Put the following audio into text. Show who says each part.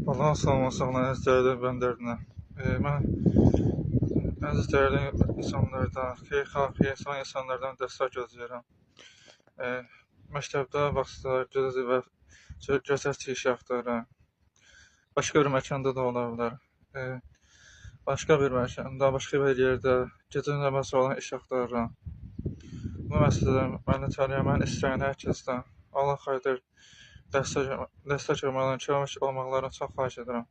Speaker 1: Allah salamasın, əziz dəyərli bəndərinə. Mən əziz dəyərli insanlardan, xeyirxah, xeyirxah insanlardan dəstək gözləyirəm. Məktəbdə vaxtlar gözəl və gözəl iş axtarıram. Başqa bir məkanda da ola bilər. Başqa bir məkanda, başqa bir yerdə gecə növbəsi olan iş axtarıram. Bu məsələdə məni tanıyan, mən istəyən hər kəsdən Allah xayır dəstək olmalarını, kömək olmalarını çox xahiş edirəm.